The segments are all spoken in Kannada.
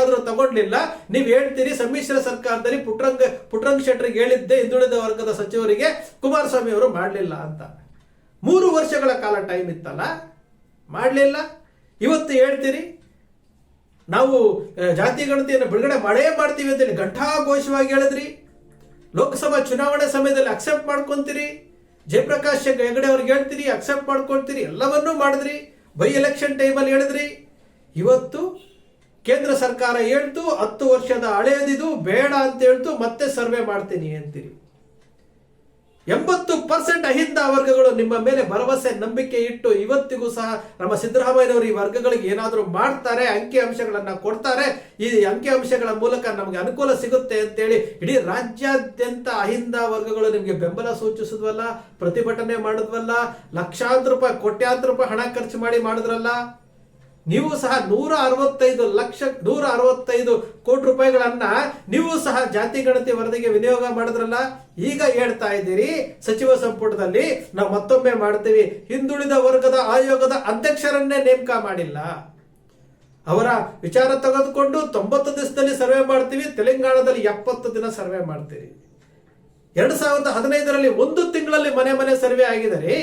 ಆದ್ರೂ ತಗೊಂಡ್ಲಿಲ್ಲ. ನೀವ್ ಹೇಳ್ತೀರಿ ಸಮ್ಮಿಶ್ರ ಸರ್ಕಾರದಲ್ಲಿ ಪುಟ್ಟರಂಗ ಶೆಟ್ಟರಿಗೆ ಹೇಳಿದ್ದೆ ಹಿಂದುಳಿದ ವರ್ಗದ ಸಚಿವರಿಗೆ, ಕುಮಾರಸ್ವಾಮಿ ಅವರು ಮಾಡ್ಲಿಲ್ಲ ಅಂತ. 3 ವರ್ಷಗಳ ಕಾಲ ಟೈಮ್ ಇತ್ತಲ್ಲ, ಮಾಡ್ಲಿಲ್ಲ. ಇವತ್ತು ಹೇಳ್ತೀರಿ ನಾವು ಜಾತಿ ಗಣತಿಯನ್ನು ಬಿಡುಗಡೆ ಮಾಡೇ ಮಾಡ್ತೀವಿ ಅಂತೇಳಿ ಘಂಟಾಘೋಷವಾಗಿ ಹೇಳಿದ್ರಿ. ಲೋಕಸಭಾ ಚುನಾವಣೆ ಸಮಯದಲ್ಲಿ ಅಕ್ಸೆಪ್ಟ್ ಮಾಡ್ಕೊಂತೀರಿ. ಜಯಪ್ರಕಾಶ್ ಹೆಗಡೆ ಅವ್ರಿಗೆ ಹೇಳ್ತೀರಿ, ಅಕ್ಸೆಪ್ಟ್ ಮಾಡ್ಕೊಳ್ತೀರಿ, ಎಲ್ಲವನ್ನೂ ಮಾಡಿದ್ರಿ. ಬೈ ಎಲೆಕ್ಷನ್ ಟೈಮಲ್ಲಿ ಹೇಳಿದ್ರಿ. ಇವತ್ತು ಕೇಂದ್ರ ಸರ್ಕಾರ ಹೇಳ್ತು 10 ವರ್ಷದ ಹಳೆಯದಿದು ಬೇಡ ಅಂತ ಹೇಳ್ತು ಮತ್ತೆ ಸರ್ವೆ ಮಾಡ್ತೀನಿ ಅಂತೀರಿ. 80% ಅಹಿಂದ ವರ್ಗಗಳು ನಿಮ್ಮ ಮೇಲೆ ಭರವಸೆ ನಂಬಿಕೆ ಇಟ್ಟು ಇವತ್ತಿಗೂ ಸಹ ನಮ್ಮ ಸಿದ್ದರಾಮಯ್ಯನವರು ಈ ವರ್ಗಗಳಿಗೆ ಏನಾದರೂ ಮಾಡ್ತಾರೆ, ಅಂಕಿ ಅಂಶಗಳನ್ನ ಕೊಡ್ತಾರೆ, ಈ ಅಂಕಿ ಅಂಶಗಳ ಮೂಲಕ ನಮಗೆ ಅನುಕೂಲ ಸಿಗುತ್ತೆ ಅಂತೇಳಿ ಇಡೀ ರಾಜ್ಯಾದ್ಯಂತ ಅಹಿಂದ ವರ್ಗಗಳು ನಿಮಗೆ ಬೆಂಬಲ ಸೂಚಿಸಿದ್ವಲ್ಲ, ಪ್ರತಿಭಟನೆ ಮಾಡಿದ್ವಲ್ಲ, ಲಕ್ಷಾಂತರ ರೂಪಾಯಿ ಕೋಟ್ಯಾಂತರ ರೂಪಾಯಿ ಹಣ ಖರ್ಚು ಮಾಡಿ ಮಾಡಿದ್ರಲ್ಲ. ನೀವು ಸಹ 165 ಕೋಟಿ ರೂಪಾಯಿಗಳನ್ನ ನೀವು ಸಹ ಜಾತಿ ಗಣತಿ ವರದಿಗೆ ವಿನಿಯೋಗ ಮಾಡಿದ್ರಲ್ಲ. ಈಗ ಹೇಳ್ತಾ ಇದ್ದೀರಿ ಸಚಿವ ಸಂಪುಟದಲ್ಲಿ ನಾವು ಮತ್ತೊಮ್ಮೆ ಮಾಡ್ತೀವಿ. ಹಿಂದುಳಿದ ವರ್ಗದ ಆಯೋಗದ ಅಧ್ಯಕ್ಷರನ್ನೇ ನೇಮಕ ಮಾಡಿಲ್ಲ. ಅವರ ವಿಚಾರ ತೆಗೆದುಕೊಂಡು 90 ದಿವಸದಲ್ಲಿ ಸರ್ವೆ ಮಾಡ್ತೀವಿ, ತೆಲಂಗಾಣದಲ್ಲಿ 70 ದಿನ ಸರ್ವೆ ಮಾಡ್ತೀವಿ. 2015ರಲ್ಲಿ 1 ತಿಂಗಳಲ್ಲಿ ಮನೆ ಸರ್ವೆ ಆಗಿದರೆ,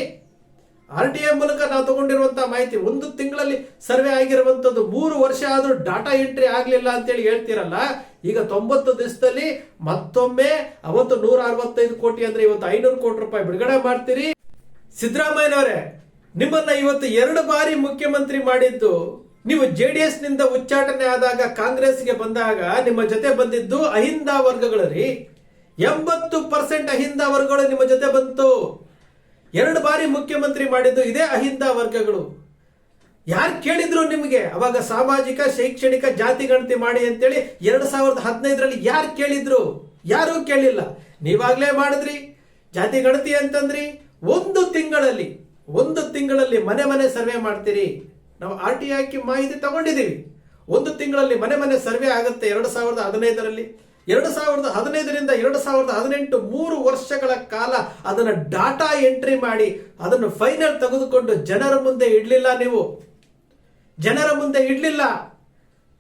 RTI ಮೂಲಕ ನಾವು ತಗೊಂಡಿರುವಂತಹ ಮಾಹಿತಿ 1 ತಿಂಗಳಲ್ಲಿ ಸರ್ವೆ ಆಗಿರುವಂತದ್ದು 3 ವರ್ಷ ಆದ್ರೂ ಡಾಟಾ ಎಂಟ್ರಿ ಆಗ್ಲಿಲ್ಲ ಅಂತೇಳಿ ಹೇಳ್ತೀರಲ್ಲ. ಈಗ 90 ದಿವಸದಲ್ಲಿ ಮತ್ತೊಮ್ಮೆ ಅವತ್ತು 165 ಕೋಟಿ ಅಂದ್ರೆ ಇವತ್ತು 500 ಕೋಟಿ ರೂಪಾಯಿ ಬಿಡುಗಡೆ ಮಾಡ್ತೀರಿ. ಸಿದ್ದರಾಮಯ್ಯನವರೇ, ನಿಮ್ಮನ್ನ ಇವತ್ತು 2 ಬಾರಿ ಮುಖ್ಯಮಂತ್ರಿ ಮಾಡಿದ್ದು ನೀವು JDS ನಿಂದ ಉಚ್ಚಾಟನೆ ಆದಾಗ ಕಾಂಗ್ರೆಸ್ಗೆ ಬಂದಾಗ ನಿಮ್ಮ ಜೊತೆ ಬಂದಿದ್ದು ಅಹಿಂದ ವರ್ಗಗಳು ರೀ. 80% ಅಹಿಂದ ವರ್ಗಗಳು ನಿಮ್ಮ ಜೊತೆ ಬಂತು. 2 ಬಾರಿ ಮುಖ್ಯಮಂತ್ರಿ ಮಾಡಿದ್ದು ಇದೇ ಅಹಿಂದ ವರ್ಗಗಳು. ಯಾರು ಕೇಳಿದ್ರು ನಿಮಗೆ ಅವಾಗ ಸಾಮಾಜಿಕ ಶೈಕ್ಷಣಿಕ ಜಾತಿ ಗಣತಿ ಮಾಡಿ ಅಂತೇಳಿ 2015ರಲ್ಲಿ ಯಾರು ಕೇಳಿದ್ರು? ಯಾರೂ ಕೇಳಿಲ್ಲ. ನೀವಾಗ್ಲೇ ಮಾಡಿದ್ರಿ ಜಾತಿ ಗಣತಿ ಅಂತಂದ್ರಿ. 1 ತಿಂಗಳಲ್ಲಿ ಮನೆ ಸರ್ವೆ ಮಾಡ್ತೀರಿ. ನಾವು RTI ಮಾಹಿತಿ ತಗೊಂಡಿದ್ದೀವಿ. 1 ತಿಂಗಳಲ್ಲಿ ಮನೆ ಸರ್ವೆ ಆಗುತ್ತೆ 2015ರಲ್ಲಿ. 2015ರಿಂದ 2018 3 ವರ್ಷಗಳ ಕಾಲ ಅದನ್ನ ಡಾಟಾ ಎಂಟ್ರಿ ಮಾಡಿ ಅದನ್ನು ಫೈನಲ್ ತೆಗೆದುಕೊಂಡು ಜನರ ಮುಂದೆ ಇಡ್ಲಿಲ್ಲ. ನೀವು ಜನರ ಮುಂದೆ ಇಡ್ಲಿಲ್ಲ.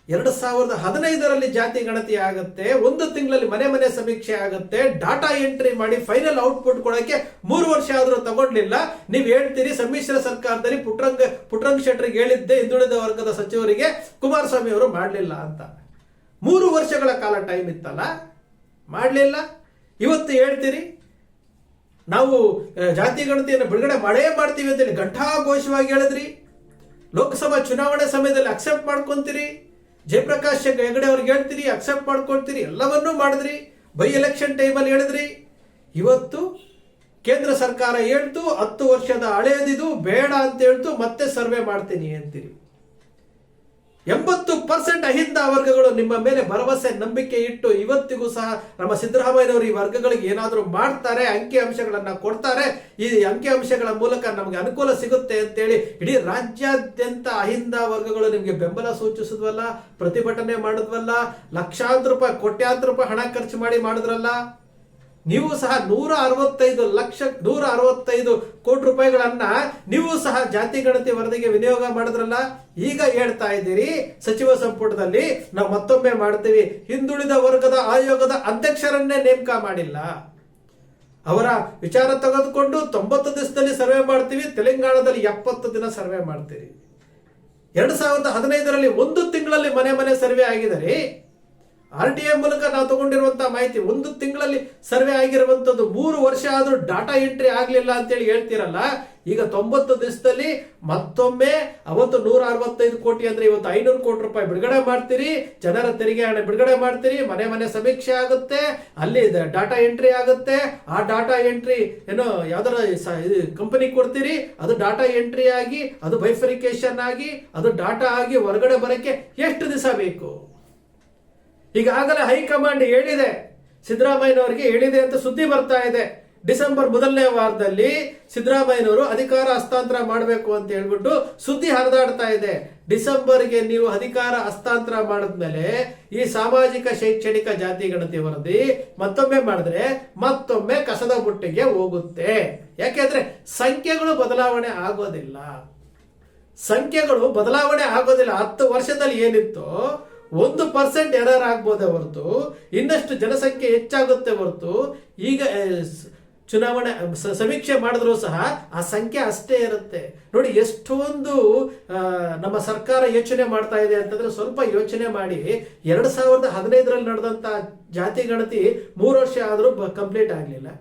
2015ರಲ್ಲಿ ಜಾತಿ ಗಣತಿ ಆಗುತ್ತೆ, 1 ತಿಂಗಳಲ್ಲಿ ಮನೆ ಸಮೀಕ್ಷೆ ಆಗುತ್ತೆ, ಡಾಟಾ ಎಂಟ್ರಿ ಮಾಡಿ ಫೈನಲ್ ಔಟ್ಪುಟ್ ಕೊಡಕ್ಕೆ 3 ವರ್ಷ ಆದ್ರೂ ತಗೊಂಡ್ಲಿಲ್ಲ. ನೀವ್ ಹೇಳ್ತೀರಿ ಸಮ್ಮಿಶ್ರ ಸರ್ಕಾರದಲ್ಲಿ ಪುಟ್ಟರಂಗ ಶೆಟ್ಟರಿಗೆ ಹೇಳಿದ್ದೆ ಹಿಂದುಳಿದ ವರ್ಗದ ಸಚಿವರಿಗೆ, ಕುಮಾರಸ್ವಾಮಿ ಅವರು ಮಾಡ್ಲಿಲ್ಲ ಅಂತ. 3 ವರ್ಷಗಳ ಕಾಲ ಟೈಮ್ ಇತ್ತಲ್ಲ, ಮಾಡಲಿಲ್ಲ. ಇವತ್ತು ಹೇಳ್ತೀರಿ ನಾವು ಜಾತಿ ಗಣತಿಯನ್ನು ಬಿಡುಗಡೆ ಮಾಡೇ ಮಾಡ್ತೀವಿ ಅಂತೇಳಿ ಘಂಟಾಘೋಷವಾಗಿ ಹೇಳಿದ್ರಿ. ಲೋಕಸಭಾ ಚುನಾವಣೆ ಸಮಯದಲ್ಲಿ ಅಕ್ಸೆಪ್ಟ್ ಮಾಡ್ಕೊಂತೀರಿ. ಜಯಪ್ರಕಾಶ್ ಹೆಗಡೆ ಅವ್ರಿಗೆ ಹೇಳ್ತೀರಿ, ಅಕ್ಸೆಪ್ಟ್ ಮಾಡ್ಕೊಳ್ತೀರಿ, ಎಲ್ಲವನ್ನೂ ಮಾಡಿದ್ರಿ. ಬೈ ಎಲೆಕ್ಷನ್ ಟೈಮಲ್ಲಿ ಹೇಳಿದ್ರಿ. ಇವತ್ತು ಕೇಂದ್ರ ಸರ್ಕಾರ ಹೇಳ್ತು 10 ವರ್ಷದ ಹಳೆಯದಿದು ಬೇಡ ಅಂತ ಹೇಳ್ತು ಮತ್ತೆ ಸರ್ವೆ ಮಾಡ್ತೀನಿ ಅಂತೀರಿ. 80% ಅಹಿಂದ ವರ್ಗಗಳು ನಿಮ್ಮ ಮೇಲೆ ಭರವಸೆ ನಂಬಿಕೆ ಇಟ್ಟು ಇವತ್ತಿಗೂ ಸಹ ನಮ್ಮ ಸಿದ್ದರಾಮಯ್ಯನವರು ಈ ವರ್ಗಗಳಿಗೆ ಏನಾದರೂ ಮಾಡ್ತಾರೆ, ಅಂಕಿ ಅಂಶಗಳನ್ನ ಕೊಡ್ತಾರೆ, ಈ ಅಂಕಿ ಅಂಶಗಳ ಮೂಲಕ ನಮಗೆ ಅನುಕೂಲ ಸಿಗುತ್ತೆ ಅಂತೇಳಿ ಇಡೀ ರಾಜ್ಯಾದ್ಯಂತ ಅಹಿಂದ ವರ್ಗಗಳು ನಿಮಗೆ ಬೆಂಬಲ ಸೂಚಿಸಿದ್ವಲ್ಲ, ಪ್ರತಿಭಟನೆ ಮಾಡಿದ್ವಲ್ಲ, ಲಕ್ಷಾಂತರ ರೂಪಾಯಿ ಕೋಟ್ಯಾಂತರ ರೂಪಾಯಿ ಹಣ ಖರ್ಚು ಮಾಡಿ ಮಾಡಿದ್ರಲ್ಲ. ನೀವು ಸಹ 165 ಕೋಟಿ ರೂಪಾಯಿಗಳನ್ನ ನೀವು ಸಹ ಜಾತಿ ಗಣತಿ ವರದಿಗೆ ವಿನಿಯೋಗ ಮಾಡಿದ್ರಲ್ಲ. ಈಗ ಹೇಳ್ತಾ ಇದ್ದೀರಿ ಸಚಿವ ಸಂಪುಟದಲ್ಲಿ ನಾವು ಮತ್ತೊಮ್ಮೆ ಮಾಡ್ತೀವಿ. ಹಿಂದುಳಿದ ವರ್ಗದ ಆಯೋಗದ ಅಧ್ಯಕ್ಷರನ್ನೇ ನೇಮಕ ಮಾಡಿಲ್ಲ. ಅವರ ವಿಚಾರ ತೆಗೆದುಕೊಂಡು 90 ದಿವಸದಲ್ಲಿ ಸರ್ವೆ ಮಾಡ್ತೀವಿ, ತೆಲಂಗಾಣದಲ್ಲಿ 70 ದಿನ ಸರ್ವೆ ಮಾಡ್ತೀವಿ. 2015ರಲ್ಲಿ 1 ತಿಂಗಳಲ್ಲಿ ಮನೆ ಸರ್ವೆ ಆಗಿದರೆ, RTI ಮೂಲಕ ನಾವು ತಗೊಂಡಿರುವಂತಹ ಮಾಹಿತಿ 1 ತಿಂಗಳಲ್ಲಿ ಸರ್ವೆ ಆಗಿರುವಂತದ್ದು 3 ವರ್ಷ ಆದ್ರೂ ಡಾಟಾ ಎಂಟ್ರಿ ಆಗ್ಲಿಲ್ಲ ಅಂತೇಳಿ ಹೇಳ್ತೀರಲ್ಲ. ಈಗ 90 ದಿವಸದಲ್ಲಿ ಮತ್ತೊಮ್ಮೆ ಅವತ್ತು 165 ಕೋಟಿ ಅಂದ್ರೆ ಇವತ್ತು 500 ಕೋಟಿ ರೂಪಾಯಿ ಬಿಡುಗಡೆ ಮಾಡ್ತೀರಿ. ಜನರ ತೆರಿಗೆ ಹಣ ಬಿಡುಗಡೆ ಮಾಡ್ತೀರಿ. ಮನೆ ಸಮೀಕ್ಷೆ ಆಗುತ್ತೆ, ಅಲ್ಲಿ ಡಾಟಾ ಎಂಟ್ರಿ ಆಗುತ್ತೆ. ಆ ಡಾಟಾ ಎಂಟ್ರಿ ಏನೋ ಯಾವ್ದಾರ ಕಂಪನಿ ಕೊಡ್ತೀರಿ, ಅದು ಡಾಟಾ ಎಂಟ್ರಿ ಆಗಿ ಅದು ಬೈಫರಿಕೇಶನ್ ಆಗಿ ಅದು ಡಾಟಾ ಆಗಿ ಹೊರಗಡೆ ಬರಕ್ಕೆ ಎಷ್ಟು ದಿವಸ ಬೇಕು? ಈಗಾಗಲೇ ಹೈಕಮಾಂಡ್ ಹೇಳಿದೆ, ಸಿದ್ದರಾಮಯ್ಯನವರಿಗೆ ಹೇಳಿದೆ ಅಂತ ಸುದ್ದಿ ಬರ್ತಾ ಇದೆ. ಡಿಸೆಂಬರ್ 1ನೇ ವಾರದಲ್ಲಿ ಸಿದ್ದರಾಮಯ್ಯನವರು ಅಧಿಕಾರ ಹಸ್ತಾಂತರ ಮಾಡಬೇಕು ಅಂತ ಹೇಳ್ಬಿಟ್ಟು ಸುದ್ದಿ ಹರಿದಾಡ್ತಾ ಇದೆ. ಡಿಸೆಂಬರ್ಗೆ ನೀವು ಅಧಿಕಾರ ಹಸ್ತಾಂತರ ಮಾಡಿದ್ಮೇಲೆ ಈ ಸಾಮಾಜಿಕ ಶೈಕ್ಷಣಿಕ ಜಾತಿ ಗಣತಿ ವರದಿ ಮತ್ತೊಮ್ಮೆ ಮಾಡಿದ್ರೆ ಮತ್ತೊಮ್ಮೆ ಕಸದ ಬುಟ್ಟಿಗೆ ಹೋಗುತ್ತೆ. ಯಾಕೆಂದ್ರೆ ಸಂಖ್ಯೆಗಳು ಬದಲಾವಣೆ ಆಗೋದಿಲ್ಲ. 10 ವರ್ಷದಲ್ಲಿ ಏನಿತ್ತು 1% ಎರರ್ ಆಗ್ಬೋದೇ ಹೊರತು ಇನ್ನಷ್ಟು ಜನಸಂಖ್ಯೆ ಹೆಚ್ಚಾಗುತ್ತೆ ಹೊರತು ಈಗ ಚುನಾವಣೆ ಸಮೀಕ್ಷೆ ಮಾಡಿದ್ರು ಸಹ ಆ ಸಂಖ್ಯೆ ಅಷ್ಟೇ ಇರುತ್ತೆ. ನೋಡಿ ಎಷ್ಟೊಂದು ನಮ್ಮ ಸರ್ಕಾರ ಯೋಚನೆ ಮಾಡ್ತಾ ಇದೆ ಅಂತಂದ್ರೆ ಸ್ವಲ್ಪ ಯೋಚನೆ ಮಾಡಿ. 2015ರಲ್ಲಿ ನಡೆದಂತ ಜಾತಿ ಗಣತಿ 3 ವರ್ಷ ಆದರೂ ಕಂಪ್ಲೀಟ್ ಆಗಲಿಲ್ಲ.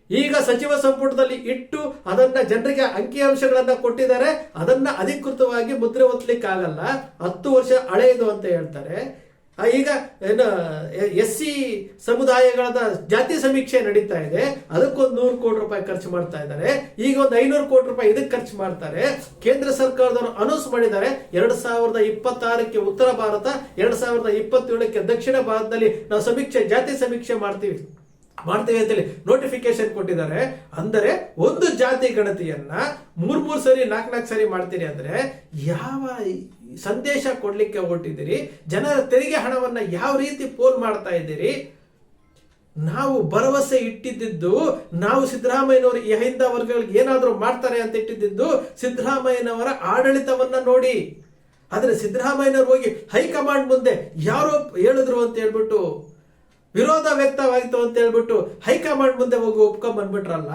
ಈಗ ಸಚಿವ ಸಂಪುಟದಲ್ಲಿ ಇಟ್ಟು ಅದನ್ನ ಜನರಿಗೆ ಅಂಕಿಅಂಶಗಳನ್ನ ಕೊಟ್ಟಿದ್ದಾರೆ. ಅದನ್ನ ಅಧಿಕೃತವಾಗಿ ಮುದ್ರೆ ಒತ್ತಲಿಕ್ಕೆ ಆಗಲ್ಲ, 10 ವರ್ಷ ಹಳೆಯದು ಅಂತ ಹೇಳ್ತಾರೆ. ಈಗ ಏನು SC ಸಮುದಾಯಗಳ ಜಾತಿ ಸಮೀಕ್ಷೆ ನಡೀತಾ ಇದೆ, ಅದಕ್ಕೊಂದು 100 ಕೋಟಿ ರೂಪಾಯಿ ಖರ್ಚು ಮಾಡ್ತಾ ಇದ್ದಾರೆ. ಈಗ ಒಂದು 500 ಕೋಟಿ ರೂಪಾಯಿ ಇದಕ್ಕೆ ಖರ್ಚು ಮಾಡ್ತಾರೆ. ಕೇಂದ್ರ ಸರ್ಕಾರದವರು ಅನೌನ್ಸ್ ಮಾಡಿದ್ದಾರೆ 2026ಕ್ಕೆ ಉತ್ತರ ಭಾರತ, 2027ಕ್ಕೆ ದಕ್ಷಿಣ ಭಾರತದಲ್ಲಿ ನಾವು ಜಾತಿ ಸಮೀಕ್ಷೆ ಮಾಡ್ತೀವಿ ಅಂತೇಳಿ ನೋಟಿಫಿಕೇಶನ್ ಕೊಟ್ಟಿದ್ದಾರೆ. ಅಂದರೆ ಒಂದು ಜಾತಿ ಗಣತಿಯನ್ನ 3 ಸರಿ 4 ಸರಿ ಮಾಡ್ತೀರಿ ಅಂದ್ರೆ ಯಾವ ಸಂದೇಶ ಕೊಡ್ಲಿಕ್ಕೆ ಹೊರಟಿದ್ದೀರಿ? ಜನರ ತೆರಿಗೆ ಹಣವನ್ನ ಯಾವ ರೀತಿ ಪೋಲ್ ಮಾಡ್ತಾ ಇದ್ದೀರಿ? ನಾವು ಭರವಸೆ ಇಟ್ಟಿದ್ದು ನಾವು ಸಿದ್ದರಾಮಯ್ಯನವರು ಈ ಅಹಿಂದ ವರ್ಗಗಳಿಗೆ ಏನಾದರೂ ಮಾಡ್ತಾರೆ ಅಂತ ಇಟ್ಟಿದ್ದು ಸಿದ್ದರಾಮಯ್ಯನವರ ಆಡಳಿತವನ್ನ ನೋಡಿ. ಆದ್ರೆ ಸಿದ್ದರಾಮಯ್ಯನವರು ಹೋಗಿ ಹೈಕಮಾಂಡ್ ಮುಂದೆ ಯಾರೋ ಹೇಳಿದ್ರು ಅಂತ ಹೇಳ್ಬಿಟ್ಟು ವಿರೋಧ ವ್ಯಕ್ತವಾಯಿತು ಅಂತ ಹೇಳ್ಬಿಟ್ಟು ಹೈಕಮಾಂಡ್ ಮುಂದೆ ಹೋಗಿ ಒಪ್ಕೊಂಡ್ ಬಂದ್ಬಿಟ್ರಲ್ಲ.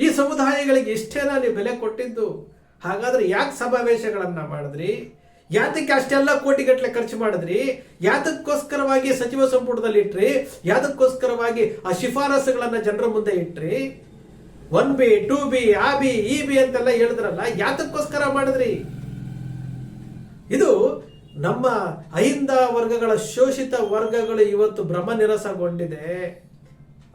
ಈ ಸಮುದಾಯಗಳಿಗೆ ಇಷ್ಟೇನಾ ನೀವು ಬೆಲೆ ಕೊಟ್ಟಿದ್ದು? ಹಾಗಾದ್ರೆ ಯಾಕೆ ಸಮಾವೇಶಗಳನ್ನ ಮಾಡಿದ್ರಿ? ಯಾತಕ್ಕೆ ಅಷ್ಟೆಲ್ಲ ಕೋಟಿಗಟ್ಟಲೆ ಖರ್ಚು ಮಾಡಿದ್ರಿ? ಯಾತಕ್ಕೋಸ್ಕರವಾಗಿ ಸಚಿವ ಸಂಪುಟದಲ್ಲಿ ಇಟ್ರಿ? ಯಾತಕ್ಕೋಸ್ಕರವಾಗಿ ಆ ಶಿಫಾರಸುಗಳನ್ನ ಜನರ ಮುಂದೆ ಇಟ್ರಿ? 1B 2B AB EB ಅಂತೆಲ್ಲ ಹೇಳಿದ್ರಲ್ಲ, ಯಾತಕ್ಕೋಸ್ಕರ ಮಾಡಿದ್ರಿ? ಇದು ನಮ್ಮ ಅಹಿಂದ ವರ್ಗಗಳ ಶೋಷಿತ ವರ್ಗಗಳು ಇವತ್ತು ಭ್ರಮ ನಿರಸಗೊಂಡಿದೆ.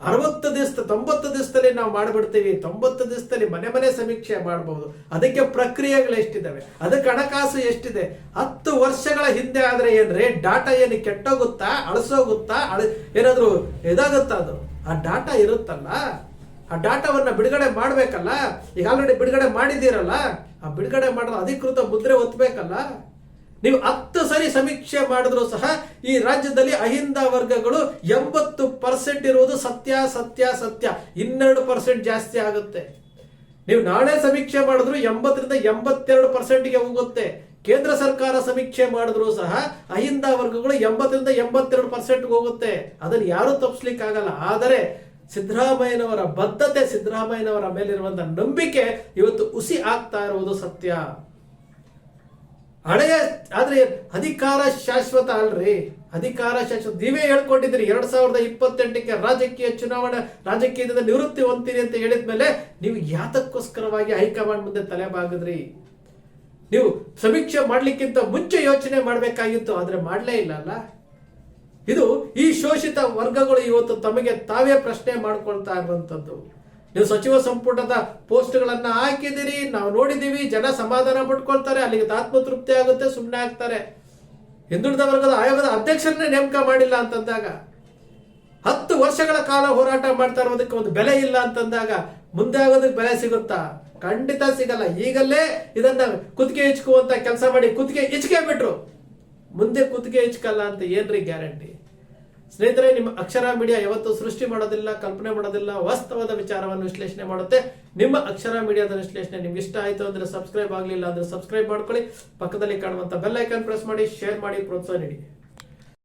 60 ದಿವಸ 90 ದಿವಸದಲ್ಲಿ ನಾವು ಮಾಡಿಬಿಡ್ತೀವಿ, 90 ದಿವಸದಲ್ಲಿ ಮನೆ ಸಮೀಕ್ಷೆ ಮಾಡಬಹುದು. ಅದಕ್ಕೆ ಪ್ರಕ್ರಿಯೆಗಳು ಎಷ್ಟಿದಾವೆ, ಅದಕ್ಕೆ ಹಣಕಾಸು ಎಷ್ಟಿದೆ? 10 ವರ್ಷಗಳ ಹಿಂದೆ ಆದ್ರೆ ಏನ್ರಿ ಡಾಟಾ ಏನು ಕೆಟ್ಟೋಗುತ್ತಾ, ಅಳಸೋಗುತ್ತಾ, ಏನಾದ್ರು ಇದಾಗುತ್ತಾ? ಅದು ಆ ಡಾಟಾ ಇರುತ್ತಲ್ಲ, ಆ ಡಾಟಾವನ್ನ ಬಿಡುಗಡೆ ಮಾಡ್ಬೇಕಲ್ಲ. ಈಗ ಆಲ್ರೆಡಿ ಬಿಡುಗಡೆ ಮಾಡಿದ್ದೀರಲ್ಲ, ಆ ಬಿಡುಗಡೆ ಮಾಡೋ ಅಧಿಕೃತ ಮುದ್ರೆ ಒತ್ತಬೇಕಲ್ಲ. ನೀವು 10 ಸರಿ ಸಮೀಕ್ಷೆ ಮಾಡಿದ್ರು ಸಹ ಈ ರಾಜ್ಯದಲ್ಲಿ ಅಹಿಂದ ವರ್ಗಗಳು 80% ಇರುವುದು ಸತ್ಯ ಸತ್ಯ ಸತ್ಯ. 12% ಜಾಸ್ತಿ ಆಗುತ್ತೆ. ನೀವು ನಾಳೆ ಸಮೀಕ್ಷೆ ಮಾಡಿದ್ರು 80ರಿಂದ 82%ಗೆ ಹೋಗುತ್ತೆ. ಕೇಂದ್ರ ಸರ್ಕಾರ ಸಮೀಕ್ಷೆ ಮಾಡಿದ್ರು ಸಹ ಅಹಿಂದ ವರ್ಗಗಳು 80ರಿಂದ 82%ಗೆ ಹೋಗುತ್ತೆ. ಅದನ್ನು ಯಾರು ತಪ್ಪಿಸ್ಲಿಕ್ಕೆ ಆಗಲ್ಲ. ಆದರೆ ಸಿದ್ದರಾಮಯ್ಯನವರ ಬದ್ಧತೆ, ಸಿದ್ದರಾಮಯ್ಯನವರ ಮೇಲಿರುವಂತಹ ನಂಬಿಕೆ ಇವತ್ತು ಹುಸಿ ಆಗ್ತಾ ಇರುವುದು ಸತ್ಯ. ಆದ್ರೆ ಅಧಿಕಾರ ಶಾಶ್ವತ ಅಲ್ರಿ, ಅಧಿಕಾರ ಶಾಶ್ವತ. ನೀವೇ ಹೇಳ್ಕೊಂಡಿದ್ರಿ 2028ಕ್ಕೆ ರಾಜಕೀಯ ಚುನಾವಣೆ, ರಾಜಕೀಯದಿಂದ ನಿವೃತ್ತಿ ಹೊಂದ್ತೀರಿ ಅಂತ ಹೇಳಿದ್ಮೇಲೆ ನೀವು ಯಾತಕ್ಕೋಸ್ಕರವಾಗಿ ಹೈಕಮಾಂಡ್ ಮುಂದೆ ತಲೆ ಬಾಗಿದ್ರಿ? ನೀವು ಸಮೀಕ್ಷೆ ಮಾಡ್ಲಿಕ್ಕಿಂತ ಮುಂಚೆ ಯೋಚನೆ ಮಾಡಬೇಕಾಗಿತ್ತು, ಆದ್ರೆ ಮಾಡ್ಲೇ ಇಲ್ಲ ಅಲ್ಲ. ಇದು ಈ ಶೋಷಿತ ವರ್ಗಗಳು ಇವತ್ತು ತಮಗೆ ತಾವೇ ಪ್ರಶ್ನೆ ಮಾಡ್ಕೊಳ್ತಾ ಇರುವಂತದ್ದು. ನೀವು ಸಚಿವ ಸಂಪುಟದ ಪೋಸ್ಟ್ಗಳನ್ನ ಹಾಕಿದಿರಿ, ನಾವು ನೋಡಿದೀವಿ. ಜನ ಸಮಾಧಾನ ಪಡ್ಕೊಳ್ತಾರೆ, ಅಲ್ಲಿಗೆ ಆತ್ಮತೃಪ್ತಿ ಆಗುತ್ತೆ, ಸುಮ್ಮನೆ ಆಗ್ತಾರೆ. ಹಿಂದುಳಿದ ವರ್ಗದ ಆಯೋಗದ ಅಧ್ಯಕ್ಷರನ್ನೇ ನೇಮಕ ಮಾಡಿಲ್ಲ ಅಂತಂದಾಗ, 10 ವರ್ಷಗಳ ಕಾಲ ಹೋರಾಟ ಮಾಡ್ತಾ ಇರೋದಕ್ಕೆ ಒಂದು ಬೆಲೆ ಇಲ್ಲ ಅಂತಂದಾಗ ಮುಂದೆ ಆಗೋದಕ್ಕೆ ಬೆಲೆ ಸಿಗುತ್ತಾ? ಖಂಡಿತ ಸಿಗಲ್ಲ. ಈಗಲೇ ಇದನ್ನ ಕುತ್ತಿಗೆ ಇಚ್ಕುವಂತ ಕೆಲಸ ಮಾಡಿ ಕುತ್ತಿಗೆ ಇಚ್ಕೆ ಬಿಟ್ರು, ಮುಂದೆ ಕುತ್ತಿಗೆ ಇಚ್ಕಲ್ಲ ಅಂತ ಏನ್ರಿ ಗ್ಯಾರಂಟಿ? ಸ್ನೇಹಿತರೆ, ನಿಮ್ಮ ಅಕ್ಷರ ಮೀಡಿಯಾ ಯಾವತ್ತೂ ಸೃಷ್ಟಿ ಮಾಡೋದಿಲ್ಲ, ಕಲ್ಪನೆ ಮಾಡೋದಿಲ್ಲ, ವಾಸ್ತವದ ವಿಚಾರವನ್ನು ವಿಶ್ಲೇಷಣೆ ಮಾಡುತ್ತೆ. ನಿಮ್ಮ ಅಕ್ಷರ ಮೀಡಿಯಾದ ವಿಶ್ಲೇಷಣೆ ನಿಮ್ಗೆ ಇಷ್ಟ ಆಯ್ತು ಅಂದ್ರೆ ಸಬ್ಸ್ಕ್ರೈಬ್ ಆಗಲಿಲ್ಲ ಅಂದ್ರೆ ಸಬ್ಸ್ಕ್ರೈಬ್ ಮಾಡ್ಕೊಳ್ಳಿ. ಪಕ್ಕದಲ್ಲಿ ಕಾಣುವಂತ ಬೆಲ್ ಐಕಾನ್ ಪ್ರೆಸ್ ಮಾಡಿ, ಶೇರ್ ಮಾಡಿ, ಪ್ರೋತ್ಸಾಹ ನೀಡಿ.